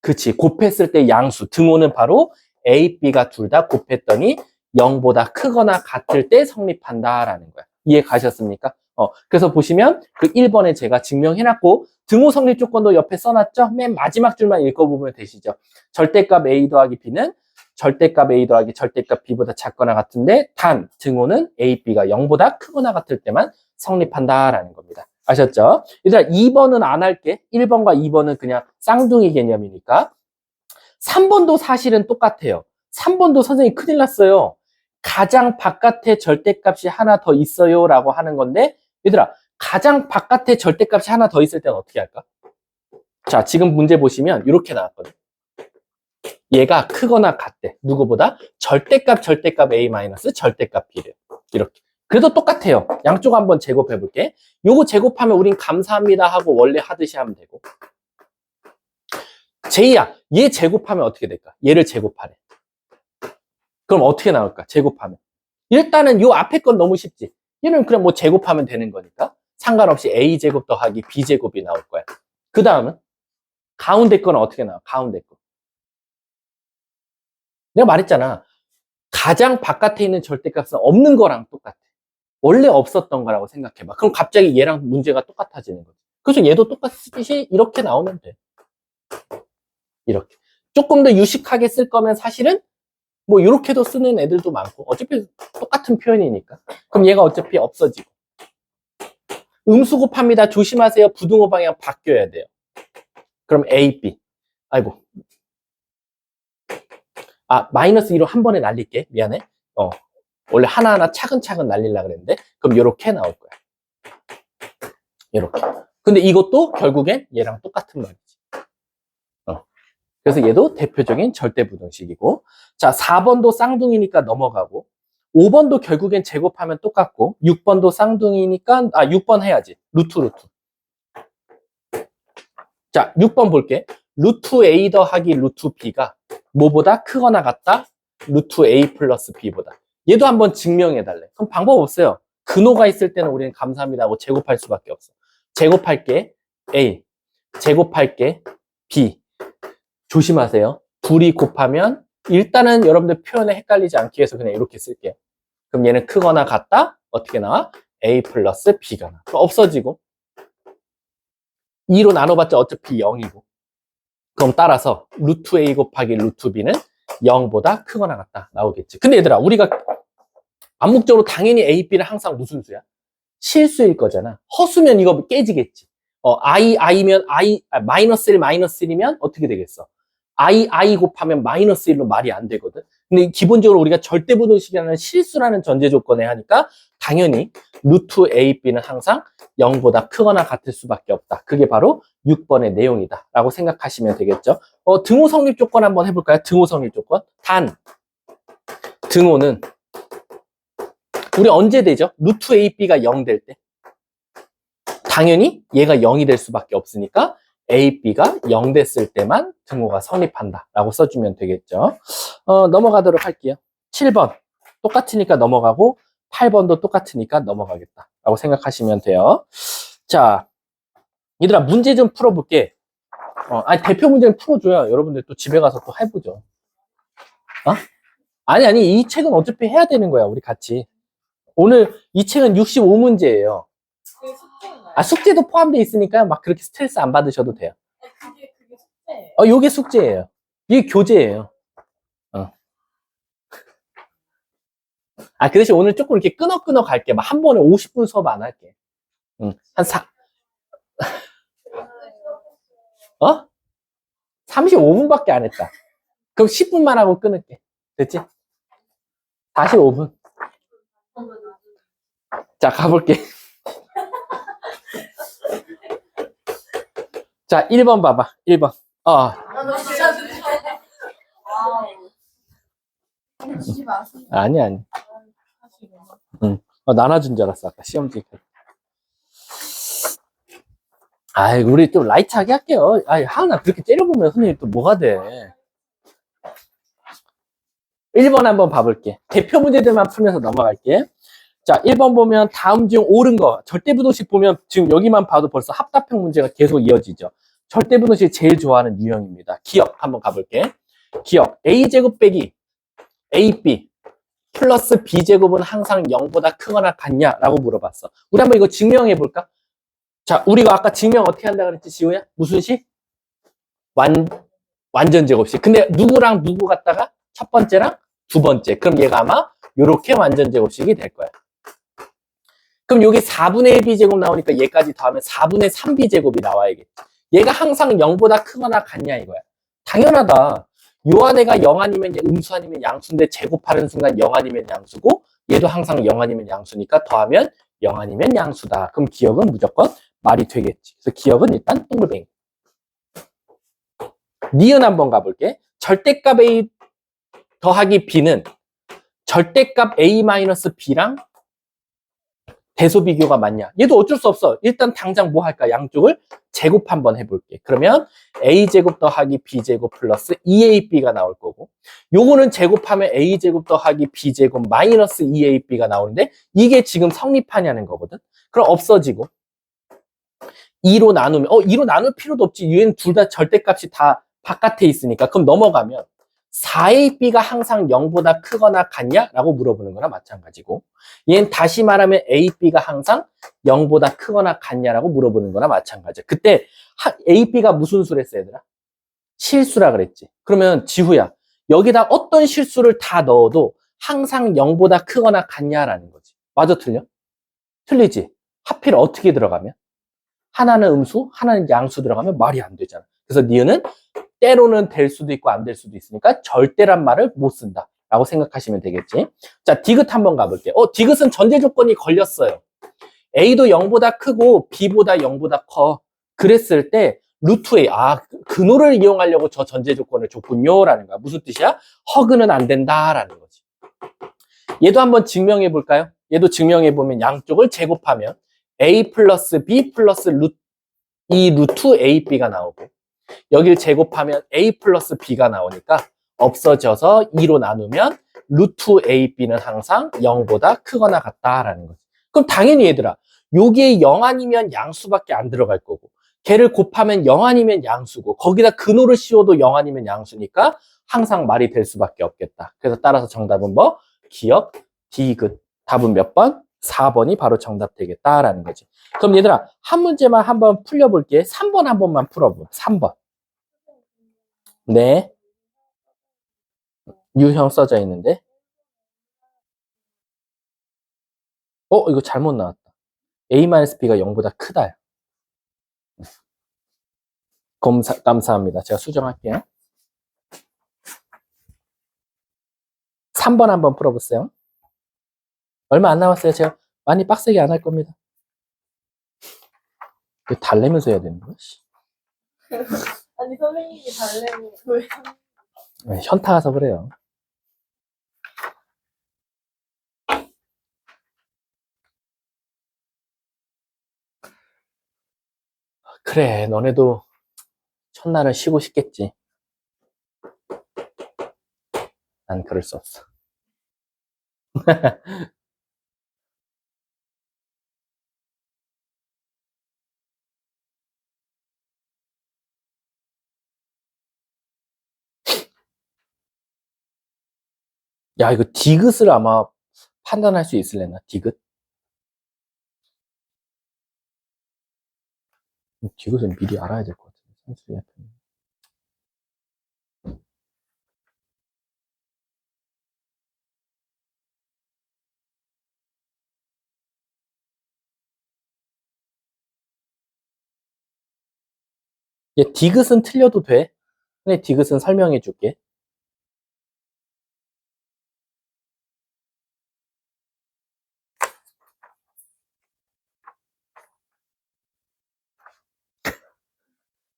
그치. 곱했을 때 양수. 등호는 바로 A, B가 둘 다 곱했더니 0보다 크거나 같을 때 성립한다라는 거야. 이해 가셨습니까? 그래서 보시면 그 1번에 제가 증명해놨고 등호 성립 조건도 옆에 써놨죠? 맨 마지막 줄만 읽어보면 되시죠? 절대값 A 더하기 B는 절대값 A 더하기 절대값 B보다 작거나 같은데 단 등호는 A, B가 0보다 크거나 같을 때만 성립한다라는 겁니다. 아셨죠? 얘들아 2번은 안 할게. 1번과 2번은 그냥 쌍둥이 개념이니까. 3번도 사실은 똑같아요. 3번도 선생님 큰일 났어요. 가장 바깥에 절대값이 하나 더 있어요 라고 하는 건데 얘들아 가장 바깥에 절대값이 하나 더 있을 때는 어떻게 할까? 자, 지금 문제 보시면 이렇게 나왔거든. 얘가 크거나 같대. 누구보다? 절대값 A 마이너스 절대값 B를. 이렇게. 그래도 똑같아요. 양쪽 한번 제곱해 볼게. 요거 제곱하면 우린 감사합니다 하고 원래 하듯이 하면 되고. 제이야, 얘 제곱하면 어떻게 될까? 얘를 제곱하래. 그럼 어떻게 나올까? 제곱하면. 일단은 요 앞에 건 너무 쉽지. 얘는 그냥 뭐 제곱하면 되는 거니까. 상관없이 A제곱 더하기 B제곱이 나올 거야. 그 다음은 가운데 거는 어떻게 나와? 가운데 거. 내가 말했잖아. 가장 바깥에 있는 절대값은 없는 거랑 똑같아. 원래 없었던 거라고 생각해봐. 그럼 갑자기 얘랑 문제가 똑같아지는 거지. 그래서 얘도 똑같이 이렇게 나오면 돼. 이렇게. 조금 더 유식하게 쓸 거면 사실은 뭐 이렇게도 쓰는 애들도 많고 어차피 똑같은 표현이니까. 그럼 얘가 어차피 없어지고. 음수 곱합니다. 조심하세요. 부등호 방향 바뀌어야 돼요. 그럼 A, B. 아이고. 마이너스 2로 한 번에 날릴게. 미안해. 원래 하나하나 차근차근 날리려고 그랬는데 그럼 이렇게 나올 거야. 이렇게. 근데 이것도 결국엔 얘랑 똑같은 말이지. 그래서 얘도 대표적인 절대부등식이고. 자, 4번도 쌍둥이니까 넘어가고. 5번도 결국엔 제곱하면 똑같고. 6번도 쌍둥이니까, 6번 해야지. 루트. 자, 6번 볼게. 루트 A 더하기 루트 B가 뭐보다 크거나 같다? 루트 A 플러스 B보다. 얘도 한번 증명해달래. 그럼 방법 없어요. 근호가 있을 때는 우리는 감사합니다 하고 제곱할 수밖에 없어. 제곱할게 A, 제곱할게 B. 조심하세요. 둘이 곱하면 일단은 여러분들 표현에 헷갈리지 않기 위해서 그냥 이렇게 쓸게요. 그럼 얘는 크거나 같다? 어떻게 나와? A 플러스 B가 나와. 없어지고 2로 나눠봤자 어차피 0이고. 그럼 따라서 루트 A 곱하기 루트 B는 0보다 크거나 같다 나오겠지. 근데 얘들아, 우리가 암묵적으로 당연히 A, B는 항상 무슨 수야? 실수일 거잖아. 허수면 이거 깨지겠지. i면 마이너스 1, 마이너스 1이면 어떻게 되겠어? i 곱하면 마이너스 1로 말이 안 되거든. 근데 기본적으로 우리가 절대부등식이라는 실수라는 전제 조건에 하니까 당연히 루트 A, B는 항상 0보다 크거나 같을 수밖에 없다. 그게 바로 6번의 내용이다 라고 생각하시면 되겠죠. 등호 성립 조건 한번 해볼까요? 등호 성립 조건. 단, 등호는 우리 언제 되죠? 루트 A, B가 0 될 때. 당연히 얘가 0이 될 수밖에 없으니까 A, B가 0 됐을 때만 등호가 성립한다 라고 써주면 되겠죠. 넘어가도록 할게요. 7번 똑같으니까 넘어가고 8번도 똑같으니까 넘어가겠다 라고 생각하시면 돼요. 자, 얘들아 문제 좀 풀어볼게. 대표 문제는 풀어줘야 여러분들 또 집에 가서 또 해보죠. 아니 이 책은 어차피 해야 되는 거야. 우리 같이. 오늘 이 책은 65문제예요. 숙제도 포함되어 있으니까 막 그렇게 스트레스 안 받으셔도 돼요. 그게 숙제예요. 요게 숙제예요. 이게 교재예요. 그 대신 오늘 조금 이렇게 끊어 갈게. 막 한 번에 50분 수업 안 할게. 한 35분밖에 안 했다. 그럼 10분만 하고 끊을게. 됐지? 45분. 자, 가볼게. 자, 1번 봐봐. 1번. 아니. 나눠준 줄 알았어. 아까 시험지. 우리 좀 라이트하게 할게요. 하나 그렇게 째려보면 선생님 또 뭐가 돼. 1번 한번 봐볼게. 대표 문제들만 풀면서 넘어갈게. 자, 1번 보면 다음 중 옳은 거. 절대부등식 보면 지금 여기만 봐도 벌써 합답형 문제가 계속 이어지죠. 절대부등식 제일 좋아하는 유형입니다. 기억 한번 가볼게. 기억. A제곱 빼기 AB 플러스 B제곱은 항상 0보다 크거나 같냐라고 물어봤어. 우리 한번 이거 증명해 볼까? 자, 우리가 아까 증명 어떻게 한다 그랬지, 지우야? 무슨 식? 완전 제곱식. 근데 누구랑 누구 갖다가 첫 번째랑 두 번째. 그럼 얘가 아마 이렇게 완전 제곱식이 될 거야. 그럼 여기 4분의 1b제곱 나오니까 얘까지 더하면 4분의 3b제곱이 나와야겠지. 얘가 항상 0보다 크거나 같냐 이거야. 당연하다. 요 안에가 0 아니면 음수 아니면 양수인데 제곱하는 순간 0 아니면 양수고 얘도 항상 0 아니면 양수니까 더하면 0 아니면 양수다. 그럼 기억은 무조건 말이 되겠지. 그래서 기억은 일단 동글뱅이. 니은 한번 가볼게. 절대값 A 더하기 B는 절대값 A-B랑 대소 비교가 맞냐? 얘도 어쩔 수 없어. 일단 당장 뭐 할까? 양쪽을 제곱 한번 해볼게. 그러면 A제곱 더하기 B제곱 플러스 2AB가 나올 거고 요거는 제곱하면 A제곱 더하기 B제곱 마이너스 2AB가 나오는데 이게 지금 성립하냐는 거거든. 그럼 없어지고 2로 나누면 2로 나눌 필요도 없지. 얘는 둘 다 절대값이 다 바깥에 있으니까. 그럼 넘어가면 4AB가 항상 0보다 크거나 같냐라고 물어보는 거나 마찬가지고 얘는 다시 말하면 AB가 항상 0보다 크거나 같냐라고 물어보는 거나 마찬가지야. 그때 AB가 무슨 수를 했어 얘들아? 실수라 그랬지. 그러면 지후야 여기다 어떤 실수를 다 넣어도 항상 0보다 크거나 같냐라는 거지. 맞아 틀려? 틀리지. 하필 어떻게 들어가면? 하나는 음수, 하나는 양수 들어가면 말이 안 되잖아. 그래서 니은은 때로는 될 수도 있고 안 될 수도 있으니까 절대란 말을 못 쓴다 라고 생각하시면 되겠지. 자, 디귿 한번 가볼게요. 디귿은 전제 조건이 걸렸어요. A도 0보다 크고 B보다 0보다 커. 그랬을 때 루트 A, 근호를 이용하려고 저 전제 조건을 줬군요 라는 거야. 무슨 뜻이야? 허그는 안 된다라는 거지. 얘도 한번 증명해 볼까요? 얘도 증명해 보면 양쪽을 제곱하면 A 플러스 B 플러스 이 루트 AB가 나오고, 여길 제곱하면 A 플러스 B가 나오니까 없어져서 2로 나누면 루트 AB는 항상 0보다 크거나 같다라는 거지. 그럼 당연히 얘들아, 여기에 0 아니면 양수밖에 안 들어갈 거고, 걔를 곱하면 0 아니면 양수고, 거기다 근호를 씌워도 0 아니면 양수니까 항상 말이 될 수밖에 없겠다. 그래서 따라서 정답은 뭐? 기억, 디귿. 답은 몇 번? 4번이 바로 정답 되겠다라는 거지. 그럼 얘들아, 한 문제만 한번 풀려볼게. 3번 한 번만 풀어보. 3번. 네. 유형 써져 있는데. 이거 잘못 나왔다. A-B가 0보다 크다. 감사합니다. 제가 수정할게요. 3번 한번 풀어보세요. 얼마 안 남았어요. 제가 많이 빡세게 안 할 겁니다. 왜 달래면서 해야 되는 거야? 아니 선생님이 달래고 왜? 네, 현타 와서 그래요. 그래, 너네도 첫날은 쉬고 싶겠지. 난 그럴 수 없어. 야, 이거 디귿을 아마 판단할 수 있을래나? 디귿? 디귿은 미리 알아야 될 것 같은데. 산수의 합. 얘 디귿은 틀려도 돼. 근데 디귿은 설명해 줄게.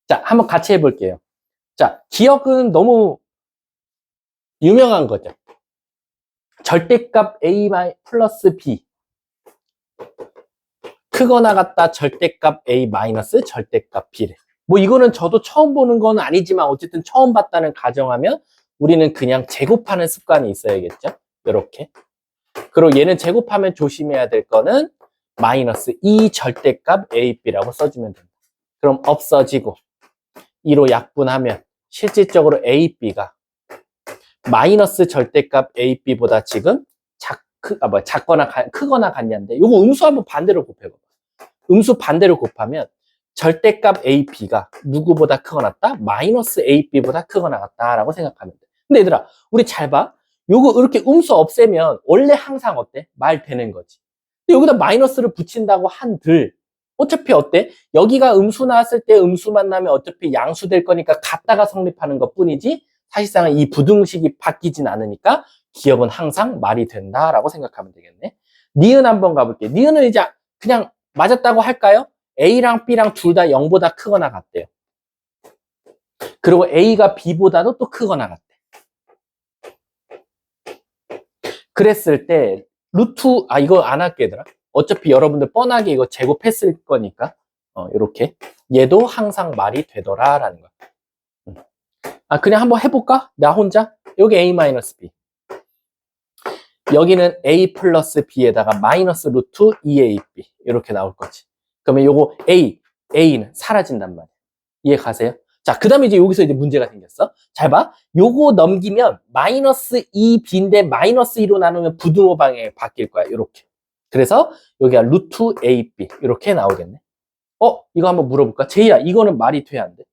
자, 한번 같이 해볼게요. 자, 기억은 너무 유명한 거죠. 절대값 A 플러스 B. 크거나 같다 절대값 A 마이너스 절대값 B래. 뭐 이거는 저도 처음 보는 건 아니지만 어쨌든 처음 봤다는 가정하면 우리는 그냥 제곱하는 습관이 있어야겠죠. 이렇게. 그리고 얘는 제곱하면 조심해야 될 거는 마이너스 2 절대값 AB라고 써주면 됩니다. 그럼 없어지고 2로 약분하면 실질적으로 AB가 마이너스 절대값 AB보다 지금 작거나 크거나 같냐인데 요거 음수 한번 반대로 곱해봐. 음수 반대로 곱하면 절대값 AB가 누구보다 크거나 같다? 마이너스 AB보다 크거나 같다라고 생각하면 돼. 근데 얘들아, 우리 잘 봐. 요거 이렇게 음수 없애면 원래 항상 어때? 말 되는 거지. 근데 여기다 마이너스를 붙인다고 한들 어차피 어때? 여기가 음수 나왔을 때 음수만 나면 어차피 양수 될 거니까 같다가 성립하는 것 뿐이지 사실상은 이 부등식이 바뀌진 않으니까 기억은 항상 말이 된다라고 생각하면 되겠네. 니은 한번 가볼게. 니은은 이제 그냥 맞았다고 할까요? A랑 B랑 둘 다 0보다 크거나 같대요. 그리고 A가 B보다도 또 크거나 같대. 그랬을 때 루트 이거 안 할게 얘들아. 어차피 여러분들 뻔하게 이거 제곱했을 거니까 이렇게 얘도 항상 말이 되더라라는 거야. 그냥 한번 해볼까? 나 혼자? 여기 A-B. 여기는 A 플러스 B에다가 마이너스 루트 2AB 이렇게 나올 거지. 그러면 요거 A는 사라진단 말이야. 이해 가세요? 자, 그 다음에 이제 여기서 이제 문제가 생겼어. 잘 봐. 요거 넘기면 마이너스 2B인데 마이너스 2로 나누면 부등호 방향이 바뀔 거야. 이렇게. 그래서 여기가 루트 AB 이렇게 나오겠네. 이거 한번 물어볼까? 제이야, 이거는 말이 돼야 안 돼?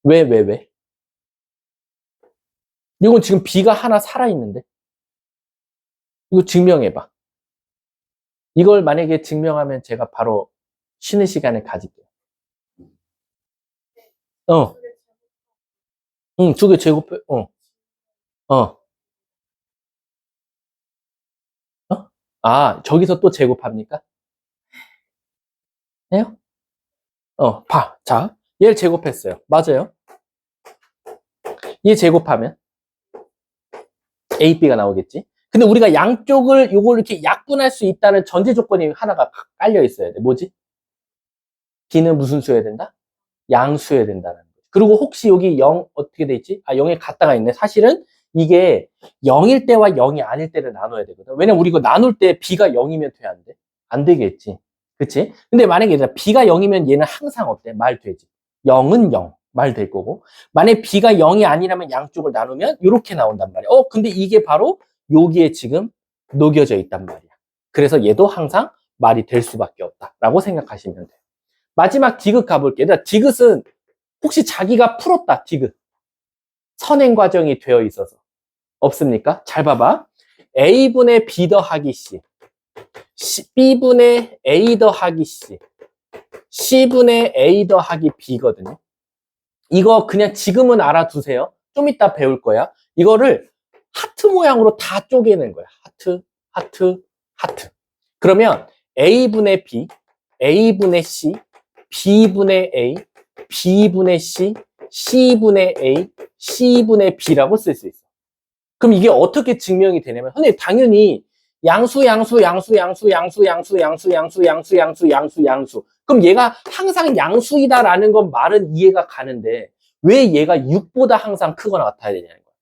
왜? 이건 지금 B가 하나 살아있는데. 이거 증명해봐. 이걸 만약에 증명하면 제가 바로 쉬는 시간을 가질게요. 어, 응, 두 개 제곱해, 어. 아, 저기서 또 제곱합니까? 해요? 봐. 자, 얘를 제곱했어요. 맞아요. 얘 제곱하면 A, B가 나오겠지? 근데 우리가 양쪽을 요걸 이렇게 약분할 수 있다는 전제 조건이 하나가 깔려 있어야 돼. 뭐지? B는 무슨 수여야 된다? 양수여야 된다는 거죠. 그리고 혹시 여기 0 어떻게 돼 있지? 아, 0에 갔다가 있네. 사실은 이게 0일 때와 0이 아닐 때를 나눠야 되거든. 왜냐면 우리 이거 나눌 때 B가 0이면 돼, 안 돼? 안 되겠지. 그치? 근데 만약에 B가 0이면 얘는 항상 어때? 말 되지. 0은 0. 말 될 거고. 만약에 B가 0이 아니라면 양쪽을 나누면 이렇게 나온단 말이야. 근데 이게 바로 여기에 지금 녹여져 있단 말이야. 그래서 얘도 항상 말이 될 수밖에 없다라고 생각하시면 돼요. 마지막 디귿 가볼게요. 디귿은 혹시 자기가 풀었다, 디귿. 선행 과정이 되어 있어서. 없습니까? 잘 봐봐. A분의 B 더하기 C. B분의 A 더하기 C. C분의 A 더하기 B거든요. 이거 그냥 지금은 알아두세요. 좀 이따 배울 거야. 이거를 하트 모양으로 다 쪼개는 거야. 하트, 하트, 하트. 그러면 A분의 B, A분의 C, B분의 A, B분의 C, C분의 A, C분의 B라고 쓸 수 있어. 그럼 이게 어떻게 증명이 되냐면, 선생님, 당연히 양수, 양수, 양수, 양수, 양수, 양수, 양수, 양수, 양수, 양수, 양수, 양수. 그럼 얘가 항상 양수이다라는 건 말은 이해가 가는데, 왜 얘가 6보다 항상 크거나 같아야 되냐는 거야.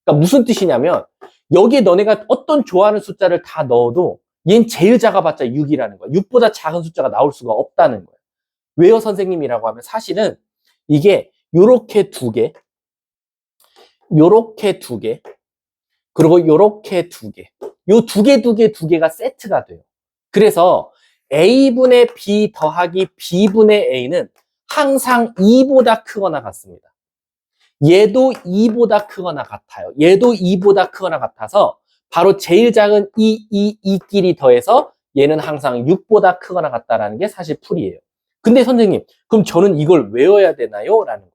그러니까 무슨 뜻이냐면, 여기에 너네가 어떤 좋아하는 숫자를 다 넣어도, 얘는 제일 작아봤자 6이라는 거야. 6보다 작은 숫자가 나올 수가 없다는 거야. 왜요, 선생님이라고 하면 사실은 이게 요렇게 두 개, 요렇게 두 개, 그리고 요렇게 두 개. 요 두 개, 두 개, 두 개가 세트가 돼요. 그래서 A분의 B 더하기 B분의 A는 항상 2보다 크거나 같습니다. 얘도 2보다 크거나 같아요. 얘도 2보다 크거나 같아서 바로 제일 작은 2끼리 더해서 얘는 항상 6보다 크거나 같다라는 게 사실 풀이에요. 근데 선생님, 그럼 저는 이걸 외워야 되나요? 라는 거예요.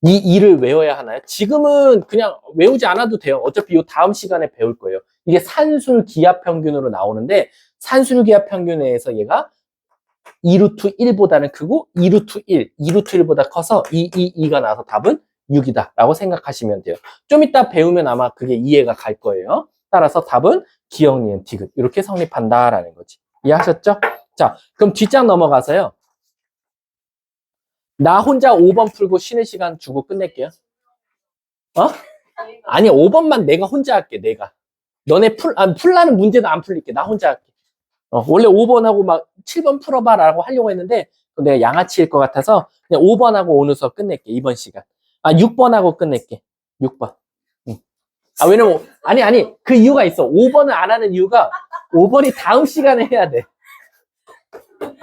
이 2를 외워야 하나요? 지금은 그냥 외우지 않아도 돼요. 어차피 이 다음 시간에 배울 거예요. 이게 산술 기하 평균으로 나오는데 산술 기하 평균에서 얘가 2루트 1보다는 크고 2루트 1, 2루트 1보다 커서 2가 나와서 답은 6이다 라고 생각하시면 돼요. 좀 이따 배우면 아마 그게 이해가 갈 거예요. 따라서 답은 기역, 니은, 디귿 이렇게 성립한다라는 거지. 이해하셨죠? 자, 그럼 뒷장 넘어가서요. 나 혼자 5번 풀고 쉬는 시간 주고 끝낼게요. 아니, 5번만 내가 혼자 할게, 내가. 너네 풀라는 문제도 안 풀릴게. 나 혼자 할게. 원래 5번하고 막 7번 풀어봐 라고 하려고 했는데 내가 양아치일 것 같아서 그냥 5번하고 오늘 수업 끝낼게. 이번 시간. 6번하고 끝낼게. 6번. 응. 왜냐면 아니 그 이유가 있어. 5번을 안 하는 이유가 5번이 다음 시간에 해야 돼.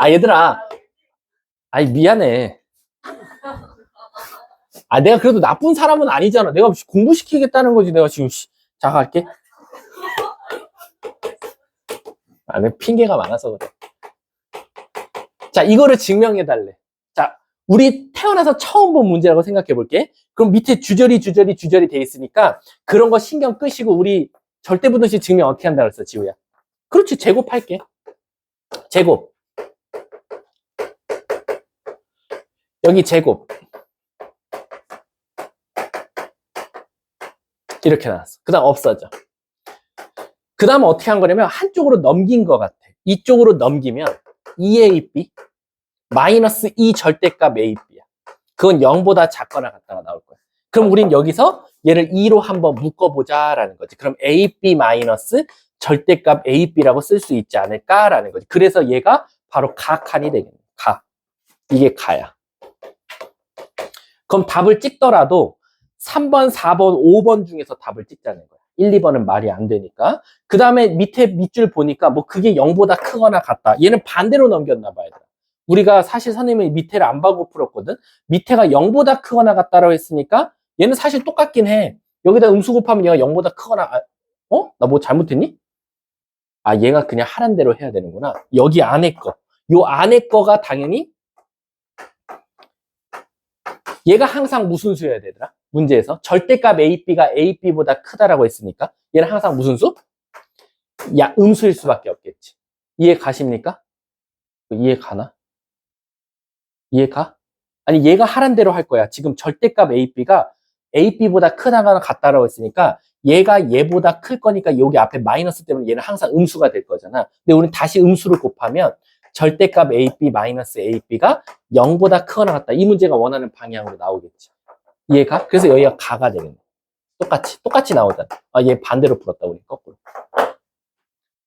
얘들아. 미안해. 내가 그래도 나쁜 사람은 아니잖아. 내가 공부시키겠다는 거지. 내가 지금 자 갈게. 내가 핑계가 많아서 그래. 자, 이거를 증명해달래. 자, 우리 태어나서 처음 본 문제라고 생각해 볼게. 그럼 밑에 주저리 돼 있으니까 그런 거 신경 끄시고 우리 절대부등식 증명 어떻게 한다 그랬어, 지우야? 그렇지, 제곱할게. 제곱. 여기 제곱. 이렇게 나왔어. 그 다음 없어져. 그 다음 어떻게 한 거냐면 한쪽으로 넘긴 것 같아. 이쪽으로 넘기면 2ab 마이너스 2 절대값 ab야. 그건 0보다 작거나 같다가 나올 거야. 그럼 우린 여기서 얘를 2로 한번 묶어보자라는 거지. 그럼 ab 마이너스 절대값 ab라고 쓸 수 있지 않을까라는 거지. 그래서 얘가 바로 가칸이 되겠네. 가. 이게 가야. 그럼 답을 찍더라도 3번, 4번, 5번 중에서 답을 찍자는 거야. 1, 2번은 말이 안 되니까. 그 다음에 밑에 밑줄 보니까 뭐 그게 0보다 크거나 같다. 얘는 반대로 넘겼나 봐야 돼. 우리가 사실 선생님이 밑에를 안 보고 풀었거든. 밑에가 0보다 크거나 같다라고 했으니까 얘는 사실 똑같긴 해. 여기다 음수 곱하면 얘가 0보다 크거나 나 뭐 잘못했니? 얘가 그냥 하란 대로 해야 되는구나. 여기 안에 거. 요 안에 거가 당연히 얘가 항상 무슨 수여야 되더라? 문제에서 절대값 AB가 AB보다 크다라고 했으니까 얘는 항상 무슨 수? 음수일 수밖에 없겠지. 이해 가십니까? 이해 가나? 이해 가? 아니, 얘가 하란 대로 할 거야. 지금 절대값 AB가 AB보다 크다거나 같다라고 했으니까 얘가 얘보다 클 거니까 여기 앞에 마이너스 때문에 얘는 항상 음수가 될 거잖아. 근데 우리는 다시 음수를 곱하면 절대값 AB 마이너스 AB가 0보다 크거나 같다. 이 문제가 원하는 방향으로 나오겠지. 이해가? 그래서 여기가 가가 되겠네. 똑같이 나오잖아. 아, 얘 반대로 풀었다, 우리 거꾸로.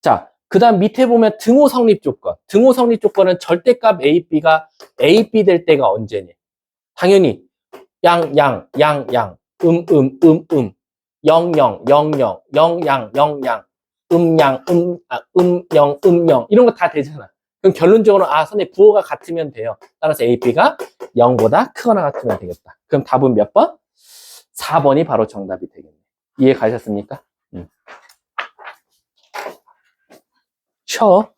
자, 그 다음 밑에 보면 등호 성립 조건. 등호 성립 조건은 절대값 AB가 AB 될 때가 언제니? 당연히 양, 양, 0, 0, 0, 0, 0, 양, 양, 0, 0. 이런 거 다 되잖아. 그럼 결론적으로, 선생님, 부호가 같으면 돼요. 따라서 AB가 0보다 크거나 같으면 되겠다. 그럼 답은 몇 번? 4번이 바로 정답이 되겠네. 이해 가셨습니까? 쉬어.